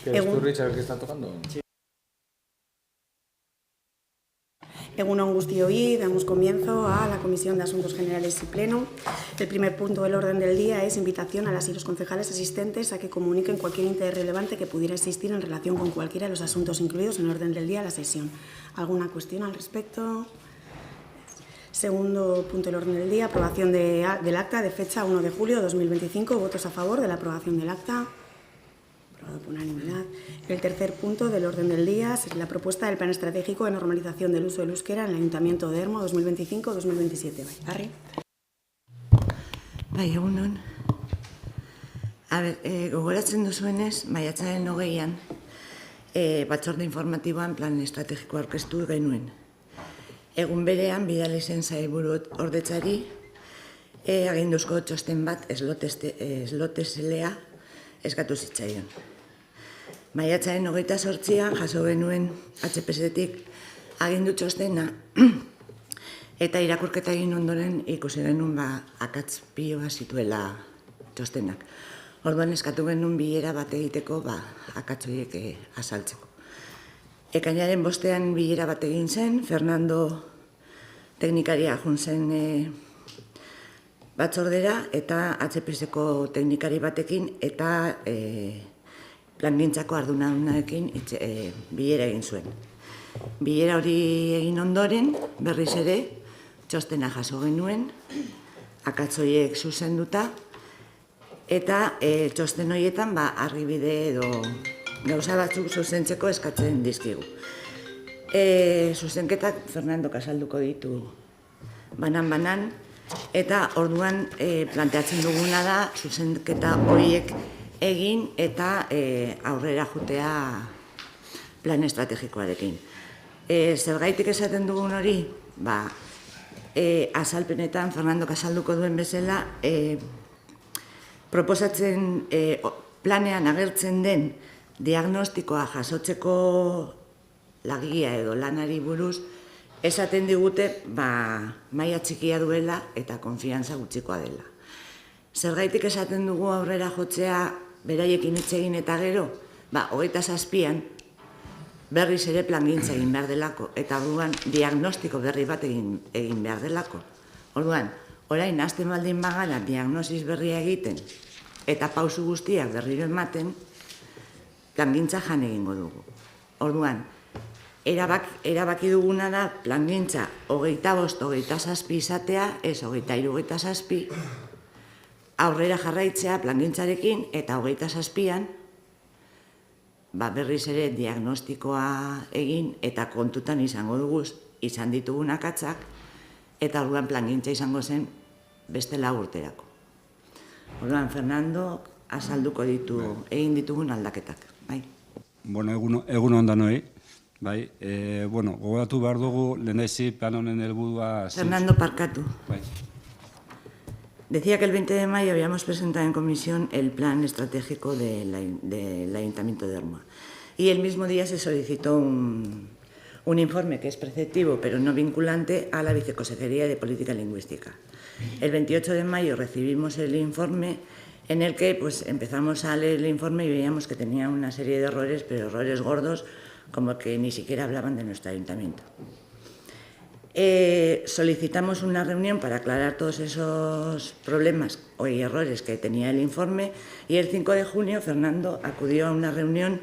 ¿Quieres tú, Richard, el que está tocando? Sí. Egunon guztioi, damos comienzo a la Comisión de Asuntos Generales y Pleno. El primer punto del orden del día es invitación a las y los concejales asistentes a que comuniquen cualquier interés relevante que pudiera existir en relación con cualquiera de los asuntos incluidos en el orden del día de la sesión. ¿Alguna cuestión al respecto? Segundo punto del orden del día, aprobación del acta de fecha 1 de julio de 2025. ¿Votos a favor de la aprobación del acta? Aprobado por unanimidad. El tercer punto del orden del día es la propuesta del Plan Estratégico de Normalización del Uso del Euskera en el Ayuntamiento de Ermo 2025-2027. Arri. Bai, egunon. Gogoratzen duzuenez, maiatzaren 20an, batzorde informatiboan plan estrategikoa aurkeztu genuen. Egun berean, bidali zen sailburu ordetzari, aginduzko txosten bat esloteselea eskatu zitzaion. Maiatzaren 28an jaso genuen HPS-tik agindu txostena eta irakurketa egin ondoren ikusi genuen akats pilo bat zituela txostenak. Orduan eskatu genuen bilera bat egiteko akats horiek azaltzeko. Ekainaren 5ean bilera bat egin zen, Fernando teknikaria jun zen batzordera eta HPS-ko teknikari batekin eta plangintzako ardunadunarekin bilera egin zuen. Bilera hori egin ondoren, berriz ere, txostena jaso genuen, akats horiek zuzenduta, eta txosten horietan argibide edo gauza batzuk zuzentzeko eskatzen dizkigu. Zuzenketak Fernando azalduko ditu banan-banan, eta orduan planteatzen duguna da zuzenketa horiek egin eta aurrera jutea plan estrategikoarekin. Zergaitik esaten dugun hori, azalpenetan Fernandok azalduko duen bezala, proposatzen planean agertzen den diagnostikoa jasotzeko lagia edo lanari buruz, esaten digute maila txikia duela eta konfiantza gutxikoa dela. Zergaitik esaten dugu aurrera jotzea beraiekin hitz egin eta gero, 27an berriz ere plangintza egin behar delako eta orduan diagnostiko berri bat egin behar delako. Orduan, orain hasten baldin bagara diagnosis berria egiten eta pausu guztiak berriro ematen, plangintza jan egingo dugu. Orduan, erabaki duguna da plangintza 25-27 izatea, ez 23-27, aurrera jarraitzea plangintzarekin eta 27an berriz ere diagnostikoa egin eta kontutan izango dugu izan ditugun akatsak eta orduan plangintza izango zen beste 4 urterako. Orduan, Fernando azalduko egin ditugun aldaketak. Egun ondanoi. Gogoratu behar dugu lehendazi plan honen helburua... Fernando, parkatu. Decía que el 20 de mayo habíamos presentado en comisión el plan estratégico del Ayuntamiento de Ermua. Y el mismo día se solicitó un informe que es preceptivo pero no vinculante a la Viceconsejería de Política Lingüística. El 28 de mayo recibimos el informe en el que empezamos a leer el informe y veíamos que tenía una serie de errores, pero errores gordos, como que ni siquiera hablaban de nuestro ayuntamiento. Solicitamos una reunión para aclarar todos esos problemas o errores que tenía el informe y el 5 de junio Fernando acudió a una reunión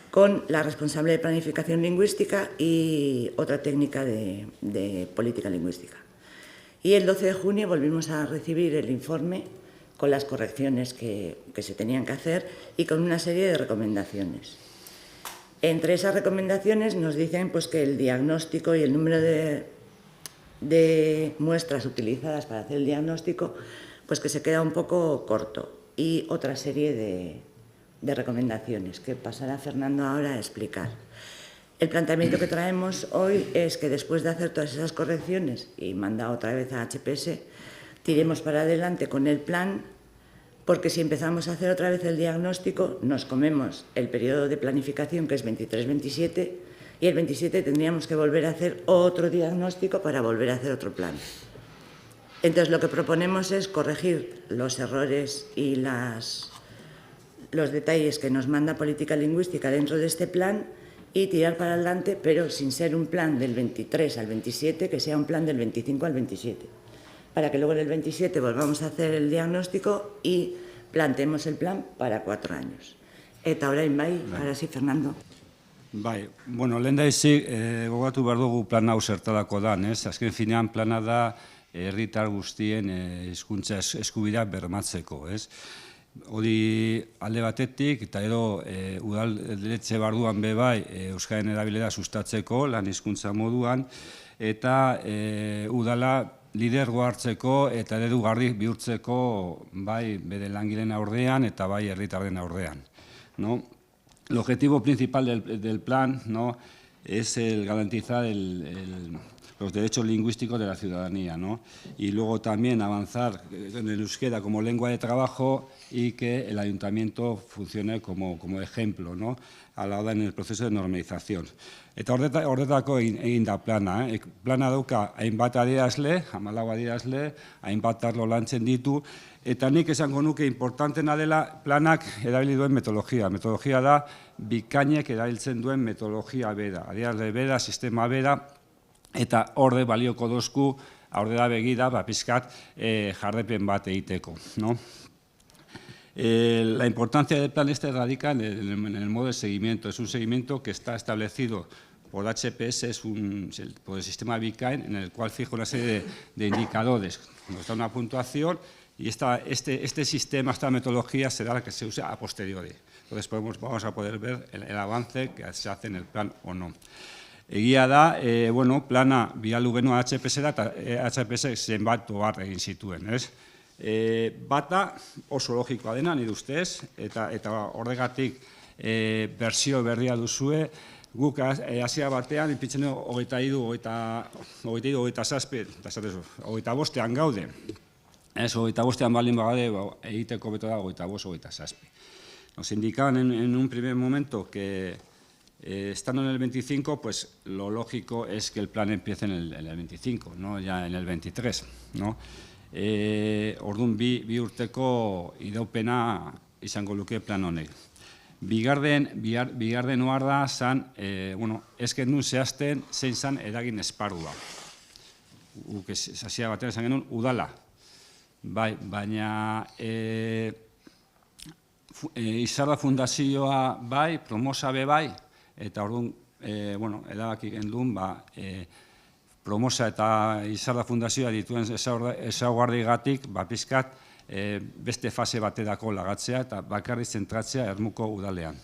con la responsable de planificación lingüística y otra técnica de política lingüística. Y el 12 de junio volvimos a recibir el informe con las correcciones que se tenían que hacer y con una serie de recomendaciones. Entre esas recomendaciones nos dicen que el diagnóstico y el número de muestras utilizadas para hacer el diagnóstico, que se queda un poco corto, y otra serie de recomendaciones que pasará Fernando ahora a explicar. El planteamiento que traemos hoy es que después de hacer todas esas correcciones y mandar otra vez a HPS, tiremos para adelante con el plan, porque si empezamos a hacer otra vez el diagnóstico, nos comemos el periodo de planificación, que es 23-27, y el 27 tendríamos que volver a hacer otro diagnóstico para volver a hacer otro plan. Entonces, lo que proponemos es corregir los errores y los detalles que nos manda política lingüística dentro de este plan y tirar para adelante, pero sin ser un plan del 23 al 27, que sea un plan del 25 al 27, para que luego en el 27 volvamos a hacer el diagnóstico y planteemos el plan para 4 años. Eta orain bai, ahora sí, Fernando. Bai, bueno, lehen daizik, gogatu behar dugu plan hau zertarako dan, ez? Azken finean plana da herritar guztien hizkuntza eskubideak bermatzeko, ez? Hori alde batetik, eta edo udaletxe barduan be bai euskararen erabilera sustatzeko lan hizkuntza moduan, eta udala lidergo hartzeko eta eredugarri bihurtzeko bai bere langileen aurrean eta bai herritarren aurrean, ¿no? El objetivo principal del plan, ¿no?, es el garantizar los derechos lingüísticos de la ciudadanía, ¿no? Y luego también avanzar en el euskera como lengua de trabajo y que el ayuntamiento funcione como ejemplo, ¿no?, a la hora en el proceso de normalización. Eta horretako egin da plana. Plana dauka hainbat adierazle, 14 adierazle, hainbat arlo lantzen ditu, eta nik esango nuke importantena dela planak erabili duen metodologia. Metodologia da bikainek erabiltzen duen metodologia bera, adierazle bera, sistema bera, eta horde balioko dozku, horde da begida, pizkat jarrepen bat egiteko, ¿no? La importancia del plan este radica en el modo de seguimiento. Es un seguimiento que está establecido por HPS, por el sistema BICAIN, en el cual fija una serie de indicadores. Nos da una puntuación y este sistema, esta metodología será la que se use a posteriori. Entonces vamos a poder ver el avance que se hace en el plan o no. Egia da, plana bialu genuen HPS da, eta HPS zenbat ohar egin zituen, ez? Bata oso logikoa dena, nire ustez, eta horregatik bersio berria duzue, guk hasia batean, ipintzen dugu 25 gaude. Ez, 25 baldin bagade, egiteko beto da 25. Nos indicaban en un primer momento que estando en el 25, pues lo lógico es que el plan empiece en el 25, no ya en el 23, ¿no? Orduan bi urteko iraupena izango luke plan honek. Bigarden ohar da zan, ez genuen zehazten zein zan eragin esparrua. Guk hasia batean esan genuen udala. Bai, baina Izarda Fundazioa bai, Promosa be bai, eta orduan, erabaki genduen, Promosa eta Izarda Fundazioa dituen ezaugarrigatik pizkat beste fase baterako lagatzea eta bakarrik zentratzea Ermuko udalean.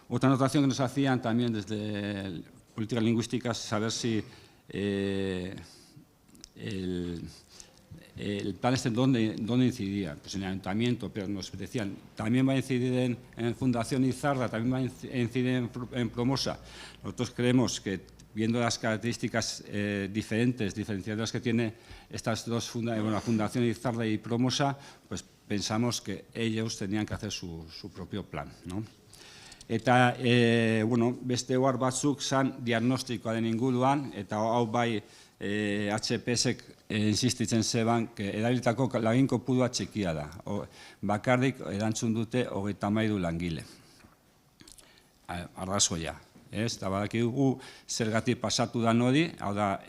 Otra anotación que nos hacían también desde política lingüística es saber si el plan este dónde incidía. Pues en el ayuntamiento, pero nos decían, también va a incidir en Fundación Izarda, también va a incidir en Promosa. Nosotros creemos que, viendo las características diferenciadas que tiene estas dos Fundación Izarda y Promosa, pues pensamos que ellos tenían que hacer su propio plan, ¿no? Eta, beste ohar batzuk zan diagnostikoaren inguruan, eta hau bai HPSek insistitzen zeban, erabilitako lagin kopurua txikia da. Bakarrik erantzun dute 33 langile. Arrazoia. Eta badakigu zergatik pasatu da hori, hau da,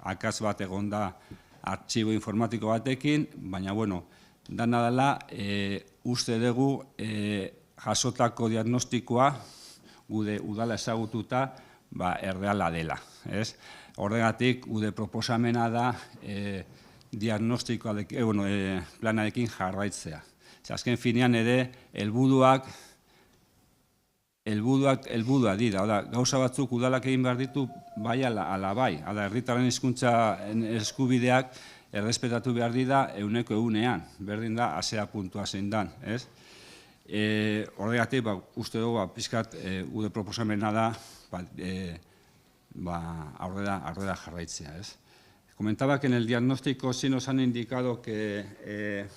akats bat egon da artxibo informatiko batekin, baina, dana dela, uste dugu jasotako diagnostikoa, gude udala ezagututa, erreala dela. Horregatik, gude proposamena da planarekin jarraitzea. Azken finean ere, helburuak dira. Gauza batzuk udalak egin behar ditu bai ala bai. Herritarren hizkuntza eskubideak errespetatu behar dira 100%, berdin da azera puntua zein dan. Horregatik, uste dugu, pizkat, gude proposamena da aurrera jarraitzea. Comentaba que en el diagnóstico sí nos han indicado que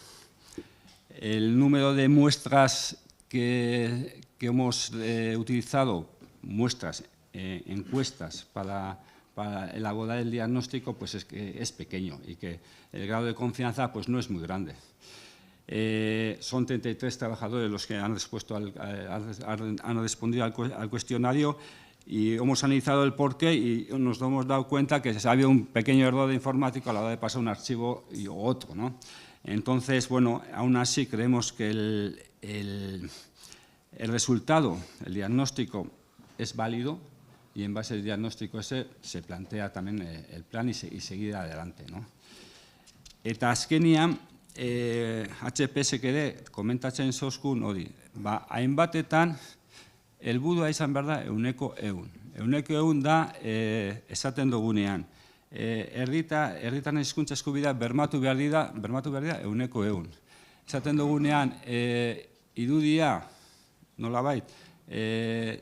el número de muestras que hemos utilizado, muestras, encuestas para elaborar el diagnóstico, pues es pequeño y que el grado de confianza pues no es muy grande. Son 33 trabajadores los que han respondido al cuestionario y hemos analizado el porqué y nos hemos dado cuenta que había un pequeño error de informático a la hora de pasar un archivo y otro, ¿no? Entonces, bueno, aún así creemos que el resultado, el diagnóstico, es válido y en base al diagnóstico ese se plantea también el plan y seguir adelante, ¿no? Eta azkenian, HPSek ere komentatzen zozkun hori, hainbatetan helburua izan behar da 100%. 100% da esaten dugunean. Herritarren hizkuntza eskubidea bermatu behar dira 100%. Esaten dugunean irudia, nolabait,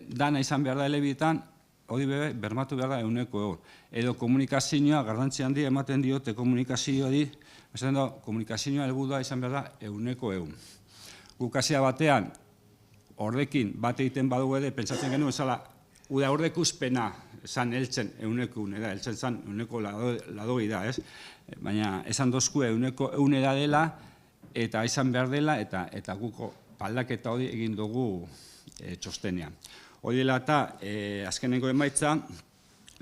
dana izan behar da elebitan, hori bermatu behar da 100%. Edo komunikazioa garrantzi handia ematen diote komunikazioari, esaten da, komunikazioa helburua izan behar da 100%. Gukazia batean, horrekin bat egiten badugu ere, pentsatzen genuen zela, uda horrekuspena esan heltzen 100%, heltzen zan 100% da, ez? Baina esan dozku 100% dela, eta izan behar dela, eta guko aldaketa hori egin dugu txostenean. Hori dela eta azkenengo emaitza,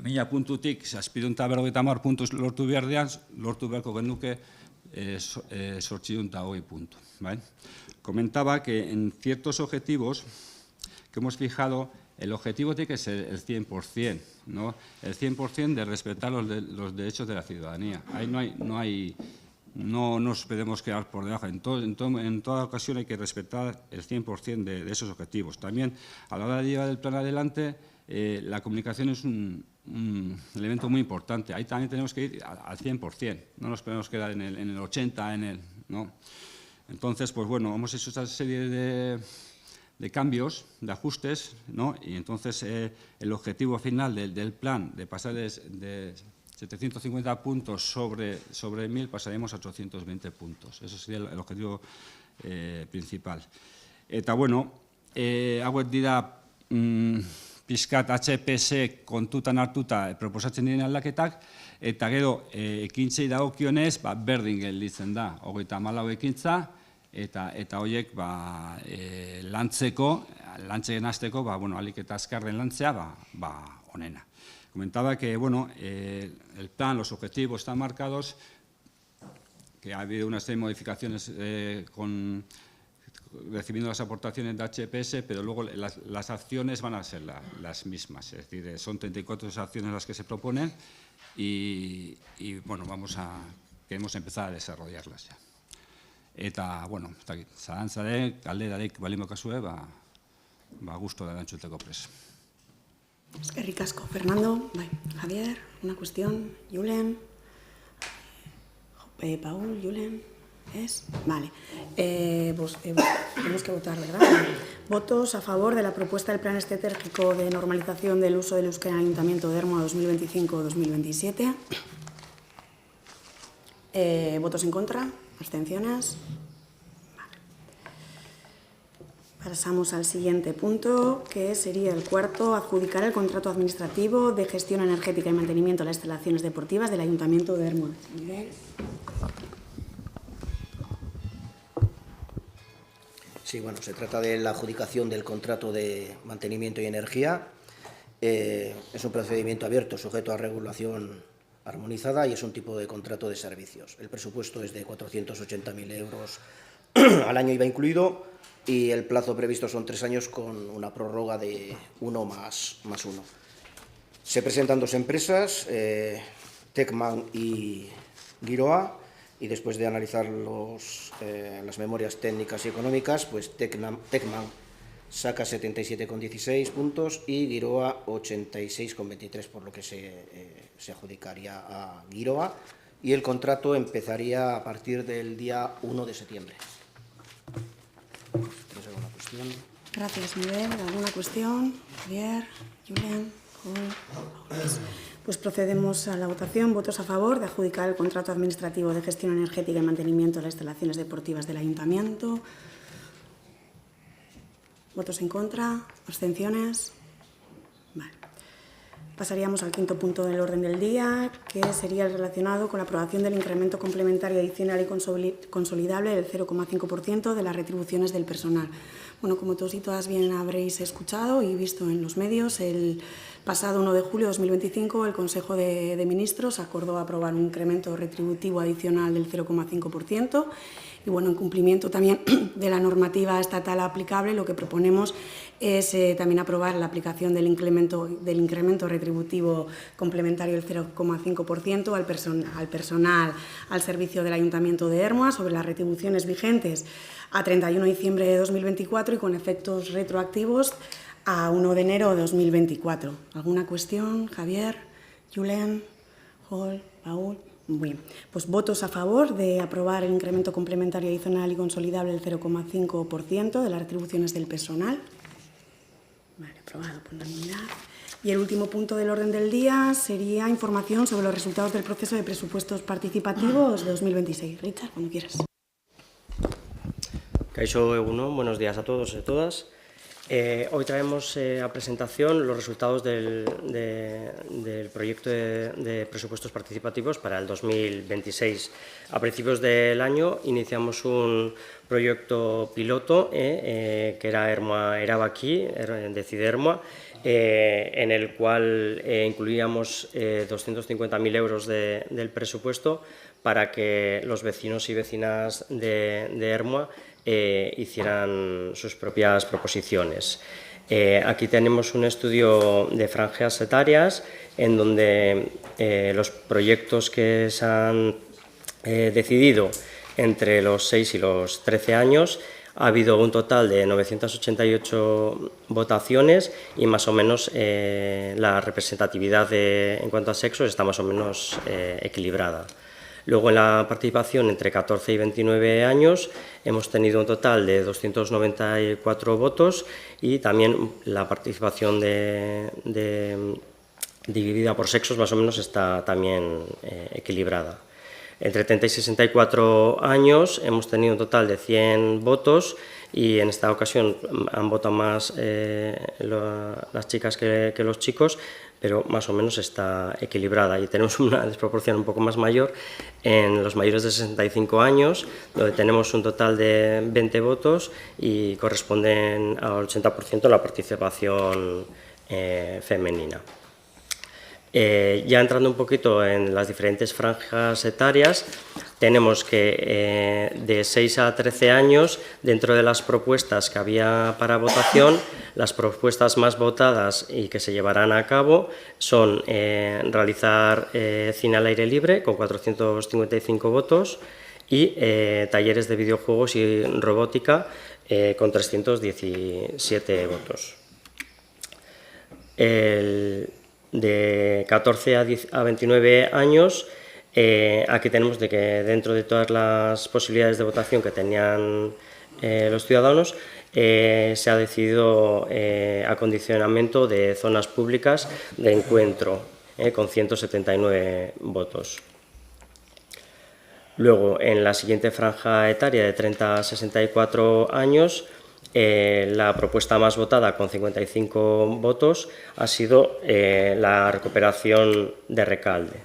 1000 puntutik 750 puntuz lortu behardean, lortu beharko genuke 820 puntos. Comentaba que en ciertos objetivos que hemos fijado, el objetivo tiene que ser el 100%, ¿no? El 100% de respetar los derechos de la ciudadanía. Ahí no nos podemos quedar por debajo. En toda ocasión hay que respetar el 100% de esos objetivos. También, a la hora de llevar el plan adelante, la comunicación es un elemento muy importante. Ahí también tenemos que ir al 100%, no nos podemos quedar en el 80%, ¿no? Entonces, pues bueno, hemos hecho esta serie de cambios, de ajustes, ¿no? Y entonces el objetivo final del plan, de pasar de 750 puntos sobre 1000, pasaremos a 820 puntos. Eso sería el objetivo principal. Eta, bueno, hauek dira pizkat HPS kontutan hartuta proposatzen diren aldaketak, eta gero ekintzei dagokionez berdin gelditzen da. 34 ekintza, eta horiek lantzen hasteko, alik eta azkarren lantzea, onena. Comentaba que, bueno, el plan, los objetivos están marcados, que ha habido una serie de modificaciones recibiendo las aportaciones de HPS, pero luego las acciones van a ser las mismas. Es decir, son 34 acciones las que se proponen y bueno, queremos empezar a desarrollarlas ya. Eta, bueno, zalantzarek, galderarek balin bokazue, gusto da erantzuteko prest. Eskerrik asko, Fernando. Javier, una cuestión. Julen. Paul, Julen. ¿Es? Vale. Tenemos que votar, ¿verdad? Votos a favor de la propuesta del Plan Estratégico de Normalización del Uso del Euskera en el Ayuntamiento de Ermua 2025-2027. ¿Votos en contra? ¿Abstenciones? Vale. Pasamos al siguiente punto, que sería el cuarto, adjudicar el contrato administrativo de gestión energética y mantenimiento de las instalaciones deportivas del Ayuntamiento de Ermua. Miguel. Sí, bueno, se trata de la adjudicación del contrato de mantenimiento y energía. Es un procedimiento abierto, sujeto a regulación armonizada y es un tipo de contrato de servicios. El presupuesto es de 480.000 euros al año IVA incluido y el plazo previsto son 3 años con una prórroga de 1 más 1. Se presentan 2 empresas, Tecman y Giroa, y después de analizar las memorias técnicas y económicas, pues Tecman saca 77,16 puntos y Giroa 86,23, por lo que se adjudicaría a Giroa, y el contrato empezaría a partir del día 1 de septiembre. ¿Tienes alguna cuestión? Gracias, Miguel. ¿Alguna cuestión? Javier, Julen, Pues procedemos a la votación. Votos a favor de adjudicar el contrato administrativo de gestión energética y mantenimiento de las instalaciones deportivas del Ayuntamiento. ¿Votos en contra? ¿Abstenciones? Vale. Pasaríamos al quinto punto del orden del día, que sería el relacionado con la aprobación del incremento complementario adicional y consolidable del 0,5% de las retribuciones del personal. Bueno, como todos y todas bien habréis escuchado y visto en los medios, el pasado 1 de julio de 2025 el Consejo de Ministros acordó aprobar un incremento retributivo adicional del 0,5%. Y bueno, en cumplimiento también de la normativa estatal aplicable, lo que proponemos es también aprobar la aplicación del incremento retributivo complementario del 0,5% al personal al servicio del Ayuntamiento de Ermua sobre las retribuciones vigentes a 31 de diciembre de 2024 y con efectos retroactivos a 1 de enero de 2024. ¿Alguna cuestión, Javier, Julen, Joel, Paul? Muy bien, pues votos a favor de aprobar el incremento complementario adicional y consolidable del 0,5% de las retribuciones del personal. Vale, aprobado por unanimidad. Y el último punto del orden del día sería información sobre los resultados del proceso de presupuestos participativos de 2026. Richard, cuando quieras. Kaixo Egunon, buenos días a todos y a todas. Hoy traemos a presentación los resultados del proyecto de presupuestos participativos para el 2026. A principios del año iniciamos un proyecto piloto que era Ermua Erabaki, Decide Ermua, en el cual incluíamos 250.000 euros del presupuesto para que los vecinos y vecinas de Ermua hicieran sus propias proposiciones. Aquí tenemos un estudio de franjas etarias en donde los proyectos que se han decidido entre los 6 y los 13 años ha habido un total de 988 votaciones y más o menos la representatividad en cuanto a sexos está más o menos equilibrada. Luego, en la participación entre 14 y 29 años, hemos tenido un total de 294 votos y también la participación dividida por sexos más o menos está también equilibrada. Entre 30 y 64 años hemos tenido un total de 100 votos y en esta ocasión han votado más las chicas que los chicos, pero más o menos está equilibrada y tenemos una desproporción un poco más mayor en los mayores de 65 años, donde tenemos un total de 20 votos y corresponden al 80% la participación femenina. Ya entrando un poquito en las diferentes franjas etarias, tenemos que de 6 a 13 años, dentro de las propuestas que había para votación, las propuestas más votadas y que se llevarán a cabo son realizar cine al aire libre con 455 votos y talleres de videojuegos y robótica con 317 votos. De 14 a 29 años, aquí tenemos de que dentro de todas las posibilidades de votación que tenían los ciudadanos, se ha decidido acondicionamiento de zonas públicas de encuentro con 179 votos. Luego, en la siguiente franja etaria de 30 a 64 años, la propuesta más votada con 55 votos ha sido la recuperación de Recalde.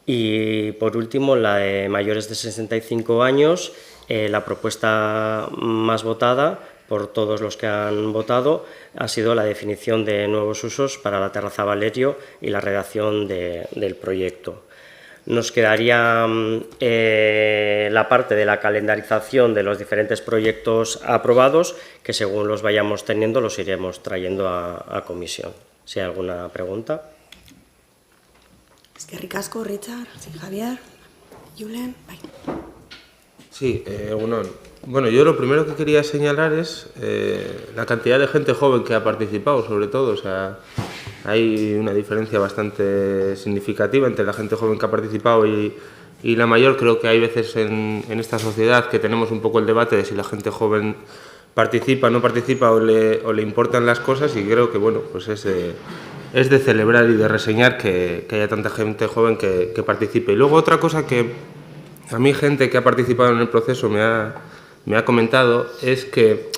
Y por último, la de mayores de 65 años, la propuesta más votada por todos los que han votado ha sido la definición de nuevos usos para la terraza Valerio y la redacción del proyecto. Nos quedaría la parte de la calendarización de los diferentes proyectos aprobados, que según los vayamos teniendo los iremos trayendo a comisión. Si hay alguna pregunta. Es que ricasco, Richard, sí, Javier, Julen, bye. Sí, bueno, yo lo primero que quería señalar es la cantidad de gente joven que ha participado, sobre todo. O sea, hay una diferencia bastante significativa entre la gente joven que ha participado y la mayor. Creo que hay veces en esta sociedad que tenemos un poco el debate de si la gente joven participa, no participa o le importan las cosas, y creo que bueno, pues es de celebrar y de reseñar que haya tanta gente joven que participe. Y luego otra cosa que a mí gente que ha participado en el proceso me ha comentado es que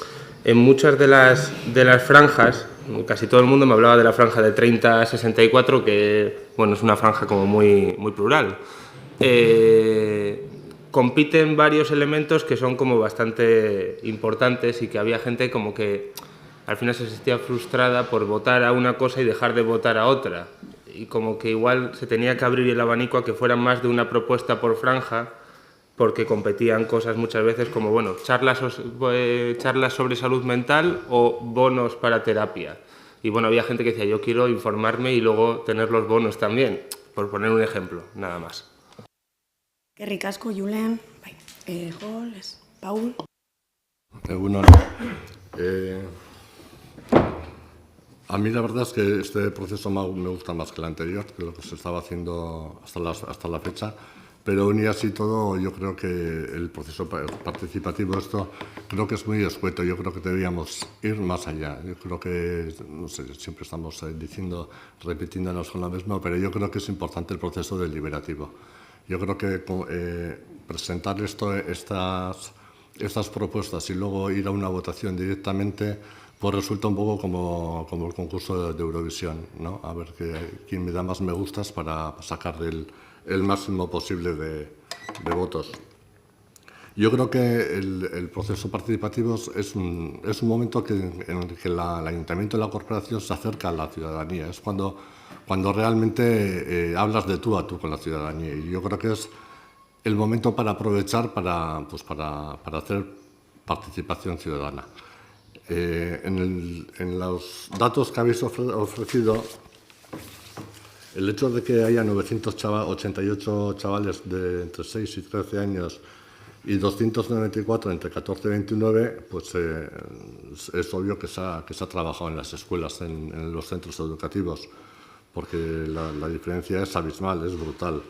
en muchas de las franjas casi todo el mundo me hablaba de la franja de 30 a 64, que bueno, es una franja como muy plural. Compiten varios elementos que son como bastante importantes y que había gente como que al final se sentía frustrada por votar a una cosa y dejar de votar a otra. Y como que igual se tenía que abrir el abanico a que fueran más de una propuesta por franja, porque competían cosas muchas veces como, bueno, charlas sobre salud mental o bonos para terapia. Y bueno, había gente que decía, yo quiero informarme y luego tener los bonos también, por poner un ejemplo, nada más. Qué ricasco, Julen. Joles, Paul. A mí la verdad es que este proceso me gusta más que el anterior, que lo que se estaba haciendo hasta la fecha, pero aún y así todo yo creo que el proceso participativo creo que es muy escueto. Yo creo que deberíamos ir más allá. Yo creo que, no sé, siempre estamos repitiéndonos con lo mismo, pero yo creo que es importante el proceso deliberativo. Yo creo que presentar estas propuestas y luego ir a una votación directamente pues resulta un poco como el concurso de Eurovisión, ¿no? A ver quién me da más me gustas para sacar el máximo posible de votos. Yo creo que el proceso participativo es un momento en el que el ayuntamiento y la corporación se acerca a la ciudadanía. Es cuando realmente hablas de tú a tú con la ciudadanía. Y yo creo que es el momento para aprovechar para hacer participación ciudadana. En los datos que habéis ofrecido, el hecho de que haya 988 chavales de entre 6 y 13 años y 294 entre 14 y 29, pues es obvio que se ha trabajado en las escuelas, en los centros educativos, porque la diferencia es abismal, es brutal.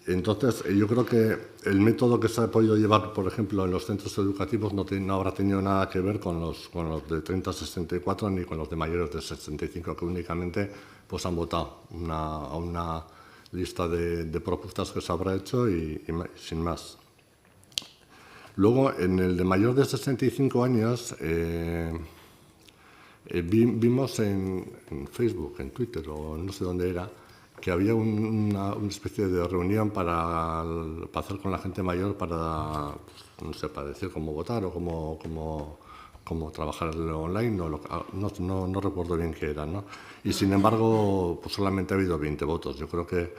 Entonces, yo creo que el método que se ha podido llevar, por ejemplo, en los centros educativos no habrá tenido nada que ver con los de 30 a 64 ni con los de mayores de 65, que únicamente pues, han votado a una lista de propuestas que se habrá hecho y sin más. Luego, en el de mayor de 65 años, vimos en Facebook, en Twitter o no sé dónde era, que había una especie de reunión para hacer con la gente mayor para, pues, no sé, para decir cómo votar o cómo trabajar online, no recuerdo bien qué era, ¿no? Y sin embargo, pues solamente ha habido 20 votos. Yo creo que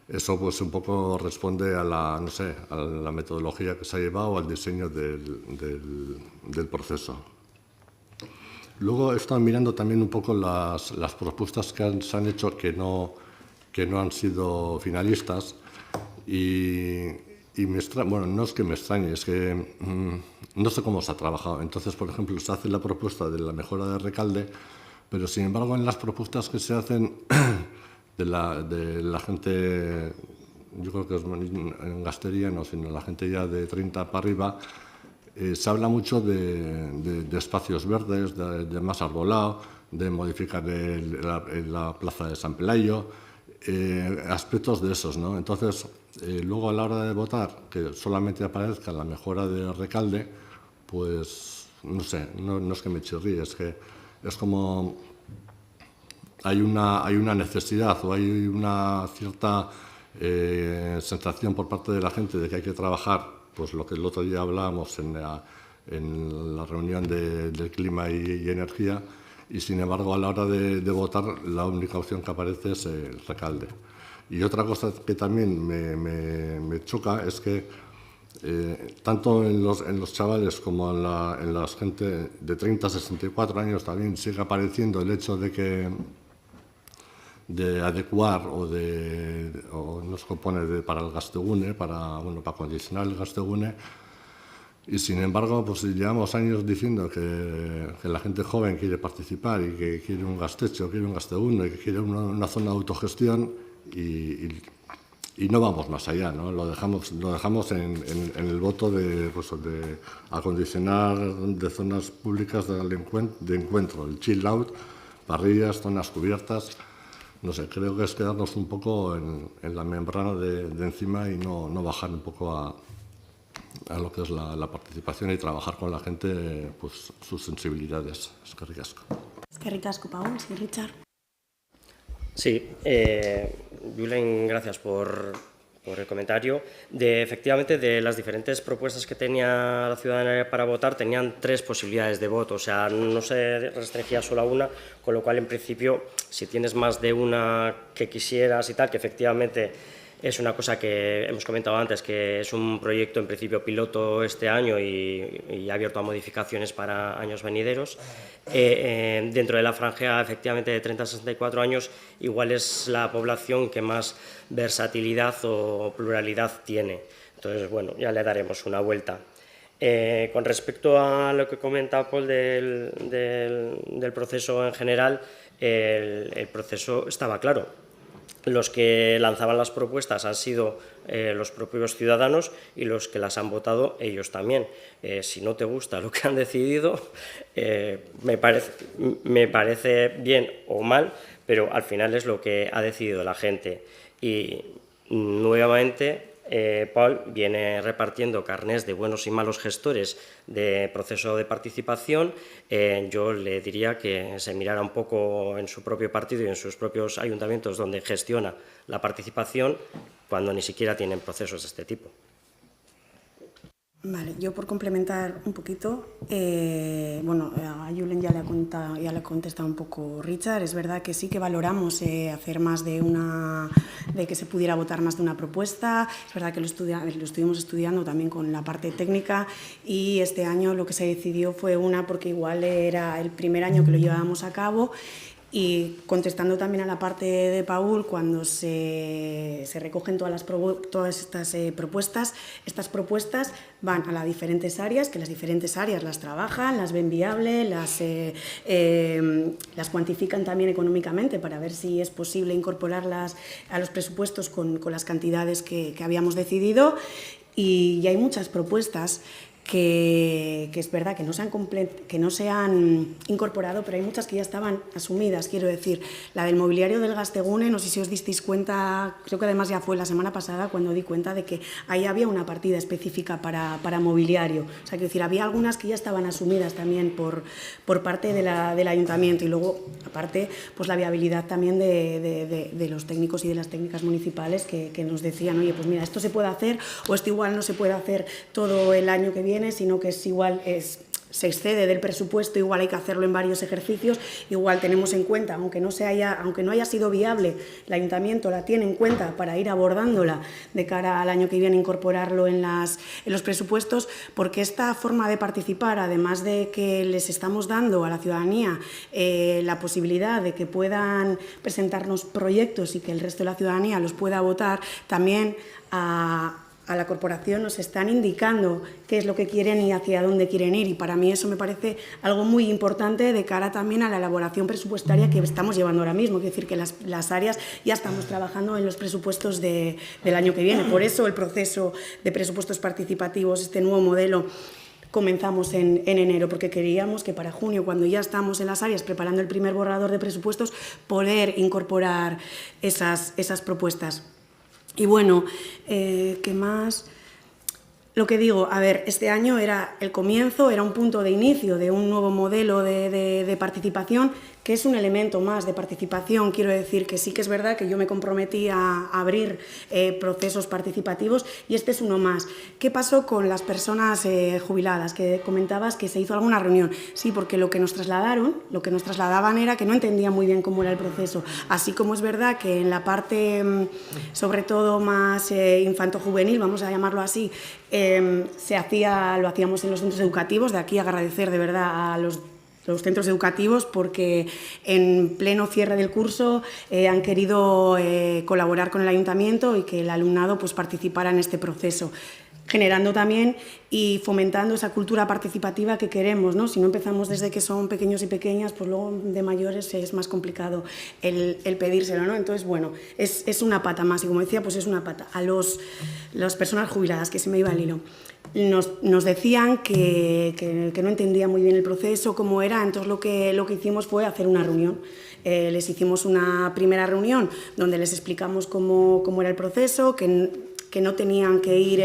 eso pues un poco responde a la metodología que se ha llevado, al diseño del proceso. Luego he estado mirando también un poco las propuestas que se han hecho que no han sido finalistas y bueno, no es que me extrañe, es que no sé cómo se ha trabajado. Entonces, por ejemplo, se hace la propuesta de la mejora de Recalde, pero sin embargo en las propuestas que se hacen de la gente, yo creo que es en Gastería, no, sino la gente ya de 30 para arriba, se habla mucho de espacios verdes, de más arbolado, de modificar la plaza de San Pelayo, aspectos de esos, ¿no? Entonces, luego a la hora de votar, que solamente aparezca la mejora de Recalde, pues no sé, no es que me chirríe, es que es como hay una necesidad o hay una cierta sensación por parte de la gente de que hay que trabajar, pues lo que el otro día hablábamos en la reunión del clima y energía, y sin embargo a la hora de votar la única opción que aparece es el Recalde. Y otra cosa que también me choca es que tanto en los chavales como en la gente de 30 a 64 años también sigue apareciendo el hecho de adecuar o nos compone para el gastegune, para condicionar el gastegune. Y sin embargo, pues llevamos años diciendo que la gente joven quiere participar y que quiere un gastecho, quiere un gastegune, que quiere una zona de autogestión y no vamos más allá, ¿no? Lo dejamos en el voto de acondicionar de zonas públicas de encuentro, el chill out, parrillas, zonas cubiertas. No sé, creo que es quedarnos un poco en la membrana de encima y no bajar un poco a lo que es la participación y trabajar con la gente, pues sus sensibilidades. Es que ricasco. Eskerrik asko, Paul, sí, Richard. Sí, Julen, gracias por el comentario. Efectivamente, de las diferentes propuestas que tenía la ciudadanía para votar, tenían 3 posibilidades de voto, o sea, no se restringía solo a una, con lo cual, en principio, si tienes más de una que quisieras y tal, que efectivamente es una cosa que hemos comentado antes, que es un proyecto en principio piloto este año y abierto a modificaciones para años venideros. Dentro de la franja, efectivamente, de 30 a 64 años, igual es la población que más versatilidad o pluralidad tiene. Entonces, bueno, ya le daremos una vuelta. Con respecto a lo que comenta Paul del proceso en general, el proceso estaba claro. Los que lanzaban las propuestas han sido los propios ciudadanos y los que las han votado ellos también. Si no te gusta lo que han decidido, me parece bien o mal, pero al final es lo que ha decidido la gente. Y nuevamente Paul viene repartiendo carnés de buenos y malos gestores de proceso de participación. Yo le diría que se mirara un poco en su propio partido y en sus propios ayuntamientos donde gestiona la participación cuando ni siquiera tienen procesos de este tipo. Vale, yo por complementar un poquito, bueno, a Julen ya le ha contestado un poco Richard. Es verdad que sí que valoramos hacer más de que se pudiera votar más de una propuesta. Es verdad que lo estuvimos estudiando también con la parte técnica y este año lo que se decidió fue una porque igual era el primer año que lo llevábamos a cabo. Y contestando también a la parte de Paul, cuando se recogen todas estas propuestas, estas propuestas van a las diferentes áreas, que las diferentes áreas las trabajan, las ven viables, las cuantifican también económicamente para ver si es posible incorporarlas a los presupuestos con las cantidades que habíamos decidido. Y hay muchas propuestas que es verdad que no se han incorporado, pero hay muchas que ya estaban asumidas. Quiero decir, la del mobiliario del Gaztegune, no sé si os disteis cuenta, creo que además ya fue la semana pasada cuando di cuenta de que ahí había una partida específica para mobiliario. O sea, quiero decir, había algunas que ya estaban asumidas también por parte del ayuntamiento y luego, aparte, pues la viabilidad también de los técnicos y de las técnicas municipales que nos decían, oye, pues mira, esto se puede hacer o esto igual no se puede hacer todo el año que viene, sino que se excede del presupuesto, igual hay que hacerlo en varios ejercicios, igual tenemos en cuenta, aunque no haya sido viable, el ayuntamiento la tiene en cuenta para ir abordándola de cara al año que viene, incorporarlo en los presupuestos, porque esta forma de participar, además de que les estamos dando a la ciudadanía la posibilidad de que puedan presentarnos proyectos y que el resto de la ciudadanía los pueda votar, también a la corporación nos están indicando qué es lo que quieren y hacia dónde quieren ir, y para mí eso me parece algo muy importante de cara también a la elaboración presupuestaria que estamos llevando ahora mismo. Quiero decir que las áreas ya estamos trabajando en los presupuestos del año que viene. Por eso el proceso de presupuestos participativos, este nuevo modelo, comenzamos en enero, porque queríamos que para junio, cuando ya estamos en las áreas preparando el primer borrador de presupuestos, poder incorporar esas propuestas. Y bueno, ¿qué más? Lo que digo, a ver, este año era el comienzo, era un punto de inicio de un nuevo modelo de participación, que es un elemento más de participación. Quiero decir que sí que es verdad que yo me comprometí a abrir procesos participativos y este es uno más. ¿Qué pasó con las personas jubiladas? Que comentabas que se hizo alguna reunión. Sí, porque lo que nos trasladaban era que no entendían muy bien cómo era el proceso. Así como es verdad que en la parte, sobre todo más infanto-juvenil, vamos a llamarlo así, lo hacíamos en los centros educativos. De aquí agradecer de verdad a los centros educativos, porque en pleno cierre del curso han querido colaborar con el ayuntamiento y que el alumnado pues participara en este proceso, generando también y fomentando esa cultura participativa que queremos, ¿no? Si no empezamos desde que son pequeños y pequeñas, pues luego de mayores es más complicado el pedírselo, ¿no? Entonces, bueno, es una pata más, y como decía, pues es una pata. A las personas jubiladas, que se me iba el hilo, nos decían que no entendían muy bien el proceso, cómo era. Entonces lo que hicimos fue hacer una reunión. Les hicimos una primera reunión donde les explicamos cómo era el proceso, que que no tenían que ir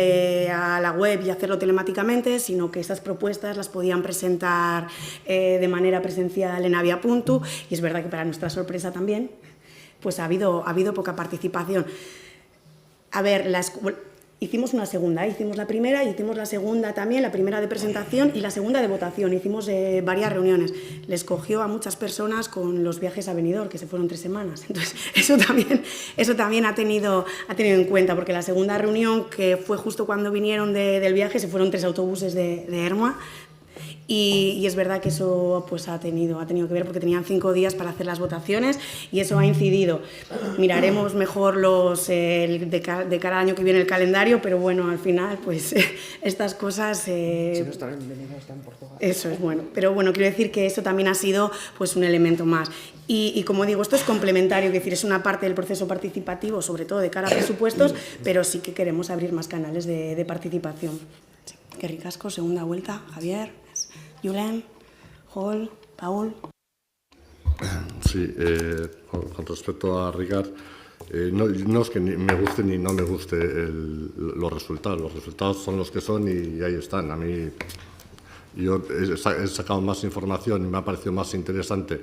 a la web y hacerlo telemáticamente, sino que esas propuestas las podían presentar de manera presencial en Avia.tu, y es verdad que para nuestra sorpresa también pues ha habido poca participación. A ver, hicimos una segunda, hicimos la primera y hicimos la segunda también, la primera de presentación y la segunda de votación. Hicimos varias reuniones. Les cogió a muchas personas con los viajes a Benidorm, que se fueron 3 semanas. Entonces, eso también ha tenido en cuenta, porque la segunda reunión, que fue justo cuando vinieron del viaje, se fueron 3 autobuses de Ermua. Y es verdad que eso pues ha tenido que ver, porque tenían 5 días para hacer las votaciones y eso ha incidido. Miraremos mejor de cara al año que viene el calendario, pero bueno, al final pues estas cosas... Si no están en Benidorm, están en Portugal. Eso es bueno, pero bueno, quiero decir que eso también ha sido pues un elemento más. Y como digo, esto es complementario, es decir, es una parte del proceso participativo, sobre todo de cara a presupuestos, pero sí que queremos abrir más canales de participación. Sí. Qué ricasco, segunda vuelta, Javier, Julen, Joel, Paul. Sí, con respecto a Ricard, no es que ni me guste ni no me guste los resultados son los que son y ahí están. A mí, yo he sacado más información y me ha parecido más interesante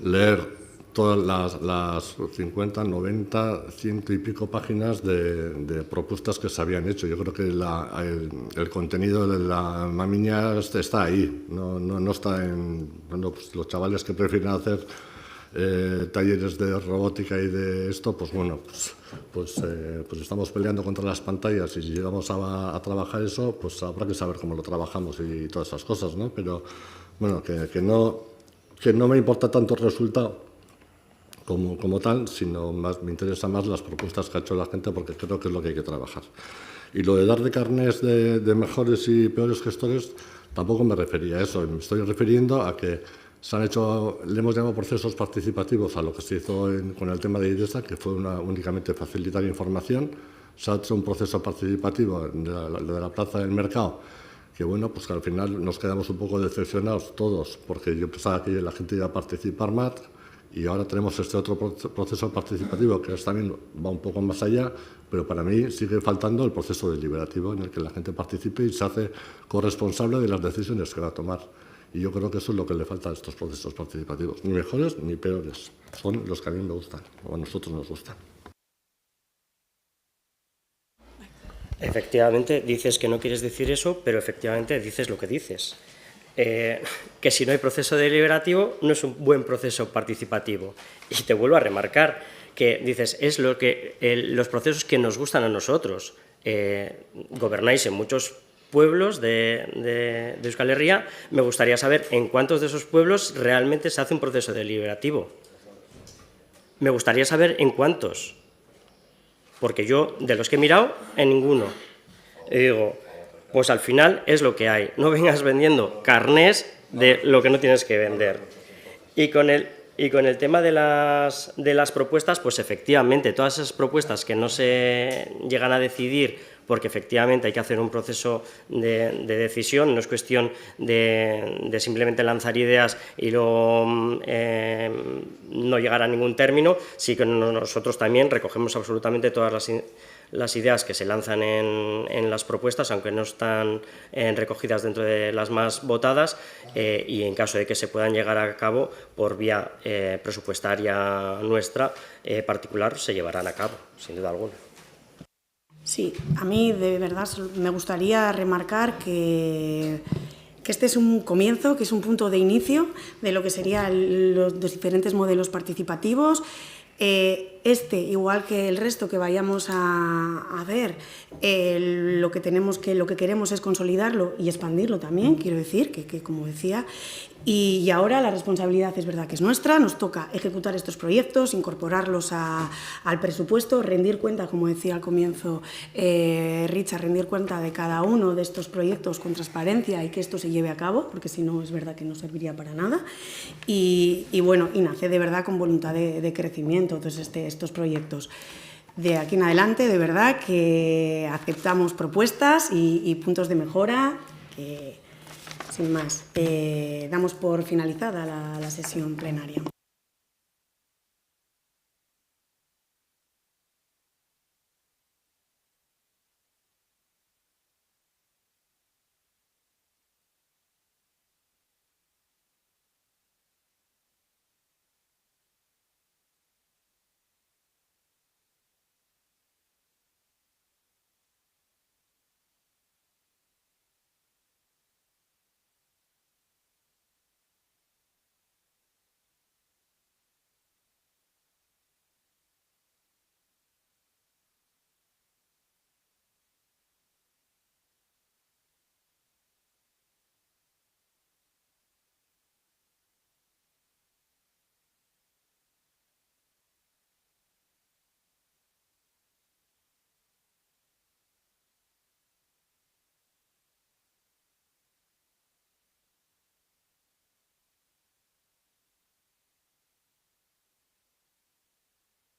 leer todas las 50, 90, 100 y pico páginas de propuestas que se habían hecho. Yo creo que el contenido de la mamiña está ahí, no está en... Bueno, pues los chavales que prefieren hacer talleres de robótica y de esto, pues bueno, pues estamos peleando contra las pantallas y si llegamos a trabajar eso, pues habrá que saber cómo lo trabajamos y todas esas cosas, ¿no? Pero bueno, que no me importa tanto el resultado como tal, sino me interesa más las propuestas que ha hecho la gente, porque creo que es lo que hay que trabajar. Y lo de darle carnés de mejores y peores gestores, tampoco me refería a eso. Me estoy refiriendo a que le hemos llamado procesos participativos a lo que se hizo con el tema de IDESA, que fue únicamente facilitar información. Se ha hecho un proceso participativo de la plaza del mercado, que bueno, pues que al final nos quedamos un poco decepcionados todos, porque yo pensaba que la gente iba a participar más. Y ahora tenemos este otro proceso participativo que también va un poco más allá, pero para mí sigue faltando el proceso deliberativo en el que la gente participe y se hace corresponsable de las decisiones que va a tomar. Y yo creo que eso es lo que le falta a estos procesos participativos. Ni mejores ni peores. Son los que a mí me gustan, o a nosotros nos gustan. Efectivamente, dices que no quieres decir eso, pero efectivamente dices lo que dices. Que si no hay proceso deliberativo no es un buen proceso participativo. Y te vuelvo a remarcar que dices, es los procesos que nos gustan a nosotros. Gobernáis en muchos pueblos de Euskal Herria, me gustaría saber en cuántos de esos pueblos realmente se hace un proceso deliberativo. Me gustaría saber en cuántos, porque yo, de los que he mirado, en ninguno. Y digo, pues al final es lo que hay. No vengas vendiendo carnés de lo que no tienes que vender. Y con el tema de las propuestas, pues efectivamente, todas esas propuestas que no se llegan a decidir, porque efectivamente hay que hacer un proceso de decisión, no es cuestión de simplemente lanzar ideas y luego no llegar a ningún término, sí que nosotros también recogemos absolutamente todas las ideas que se lanzan en las propuestas, aunque no están recogidas dentro de las más votadas, y en caso de que se puedan llegar a cabo por vía presupuestaria nuestra particular, se llevarán a cabo, sin duda alguna. Sí, a mí de verdad me gustaría remarcar que este es un comienzo, que es un punto de inicio de lo que serían los diferentes modelos participativos. Igual que el resto que vayamos a ver, lo que queremos es consolidarlo y expandirlo también, quiero decir, que como decía, y ahora la responsabilidad es verdad que es nuestra, nos toca ejecutar estos proyectos, incorporarlos al presupuesto, rendir cuenta, como decía al comienzo Richard, rendir cuenta de cada uno de estos proyectos con transparencia y que esto se lleve a cabo, porque si no es verdad que no serviría para nada, y bueno, y nace de verdad con voluntad de crecimiento entonces estos proyectos. De aquí en adelante, de verdad, que aceptamos propuestas y puntos de mejora, que sin más, damos por finalizada la sesión plenaria.